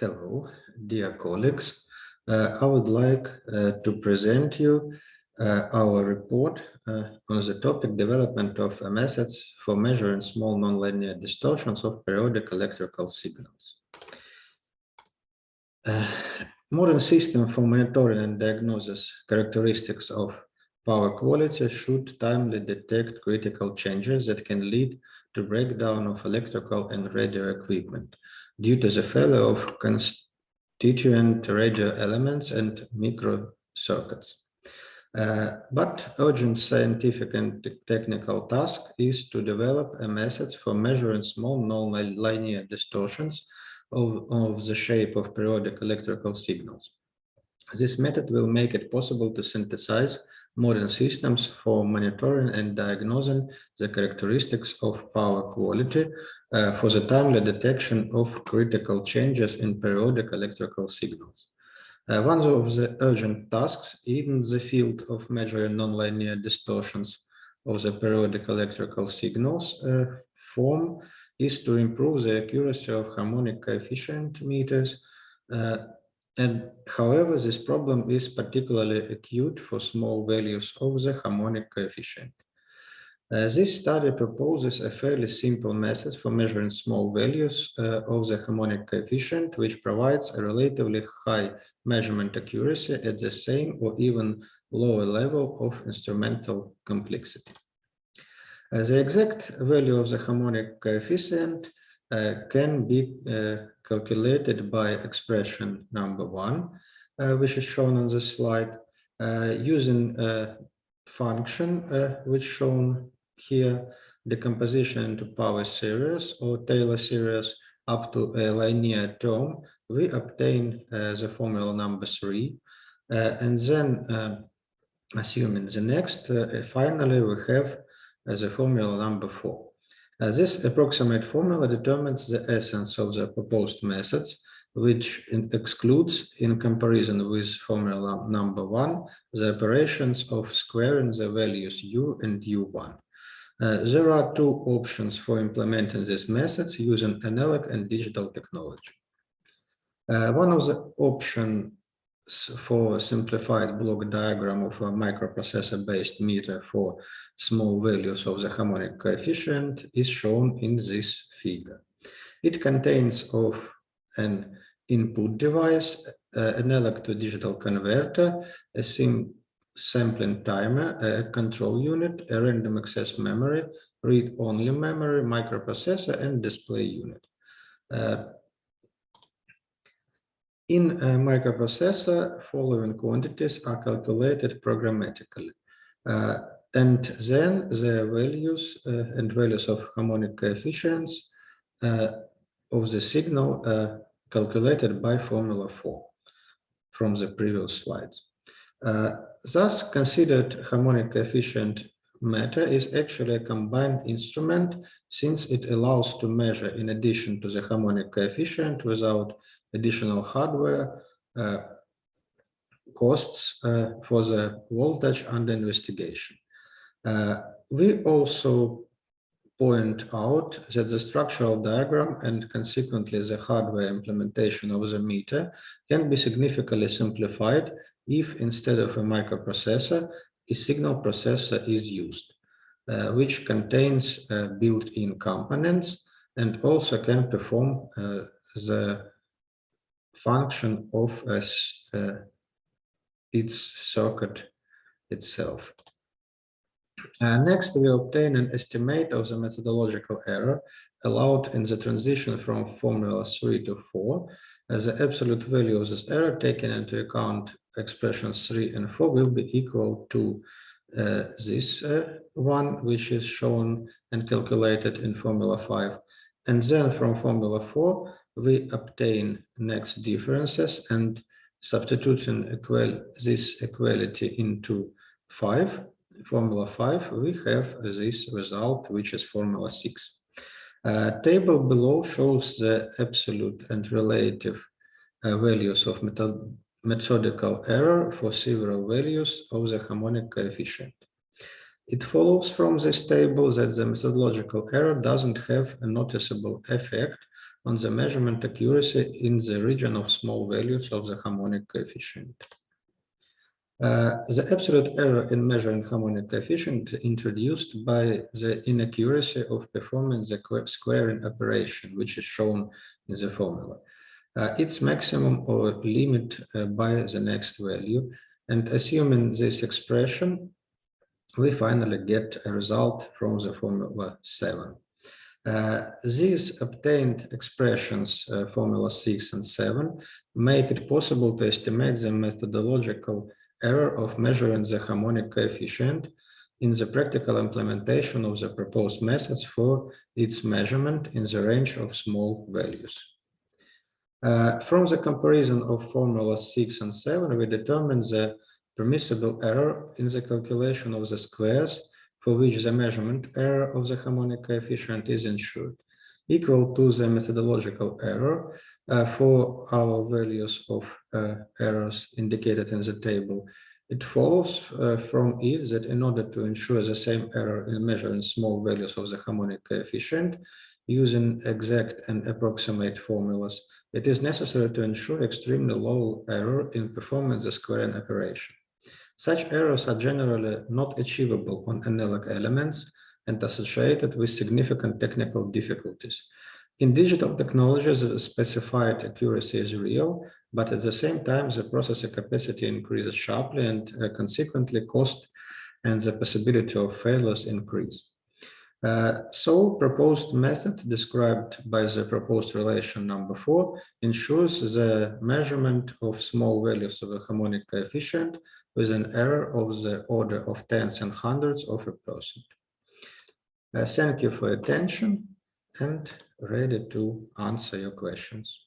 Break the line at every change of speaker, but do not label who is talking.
Hello, dear colleagues. I would like to present you our report on the topic development of methods for measuring small nonlinear distortions of periodic electrical signals. Modern system for monitoring and diagnosis characteristics of power quality should timely detect critical changes that can lead to breakdown of electrical and radio equipment due to the failure of constituent radio elements and microcircuits. But urgent scientific and technical task is to develop a method for measuring small nonlinear distortions of the shape of periodic electrical signals. This method will make it possible to synthesize modern systems for monitoring and diagnosing the characteristics of power quality for the timely detection of critical changes in periodic electrical signals. One of the urgent tasks in the field of measuring nonlinear distortions of the periodic electrical signals form is to improve the accuracy of harmonic coefficient meters. And however, this problem is particularly acute for small values of the harmonic coefficient. This study proposes a fairly simple method for measuring small values of the harmonic coefficient, which provides a relatively high measurement accuracy at the same or even lower level of instrumental complexity. The exact value of the harmonic coefficient can be calculated by expression number 1, which is shown on the slide, using a function which shown here, decomposition into power series or Taylor series up to a linear term. We obtain the formula number 3, and then assuming the next, finally we have the formula number 4. This approximate formula determines the essence of the proposed methods, which excludes, in comparison with formula number 1, the operations of squaring the values u and u1. There are two options for implementing these methods using analog and digital technology. One of the options for simplified block diagram of a microprocessor-based meter for small values of the harmonic coefficient is shown in this figure. It contains of an input device, analog to digital converter, a sampling timer, a control unit, a random access memory, read-only memory, microprocessor, and display unit. In a microprocessor, following quantities are calculated programmatically, and then the values and values of harmonic coefficients of the signal calculated by formula 4 from the previous slides. Thus, considered harmonic coefficient matter is actually a combined instrument, since it allows to measure, in addition to the harmonic coefficient, without additional hardware costs for the voltage under investigation. We also point out that the structural diagram and consequently the hardware implementation of the meter can be significantly simplified if, instead of a microprocessor, a signal processor is used, which contains built-in components and also can perform the function of its circuit itself. Next, we obtain an estimate of the methodological error allowed in the transition from formula 3 to 4. The absolute value of this error, taken into account expressions 3 and 4, will be equal to this one, which is shown and calculated in formula 5. And then from formula 4, we obtain next differences, and substituting this equality into formula 5, we have this result, which is formula 6. Table below shows the absolute and relative values of methodical error for several values of the harmonic coefficient. It follows from this table that the methodological error doesn't have a noticeable effect on the measurement accuracy in the region of small values of the harmonic coefficient. The absolute error in measuring harmonic coefficient introduced by the inaccuracy of performing the squaring operation, which is shown in the formula. Its maximum or limit by the next value, and assuming this expression, we finally get a result from the formula 7. These obtained expressions, formula 6 and 7, make it possible to estimate the methodological error of measuring the harmonic coefficient in the practical implementation of the proposed methods for its measurement in the range of small values. From the comparison of formula 6 and 7, we determine the permissible error in the calculation of the squares for which the measurement error of the harmonic coefficient is ensured, equal to the methodological error for our values of errors indicated in the table. It follows from it that in order to ensure the same error in measuring small values of the harmonic coefficient using exact and approximate formulas, it is necessary to ensure extremely low error in performing the squaring operation. Such errors are generally not achievable on analog elements and associated with significant technical difficulties. In digital technologies, the specified accuracy is real, but at the same time, the processor capacity increases sharply and consequently cost and the possibility of failures increase. So proposed method described by the proposed relation number 4 ensures the measurement of small values of a harmonic coefficient with an error of the order of tens and hundreds of a percent. Thank you for your attention and ready to answer your questions.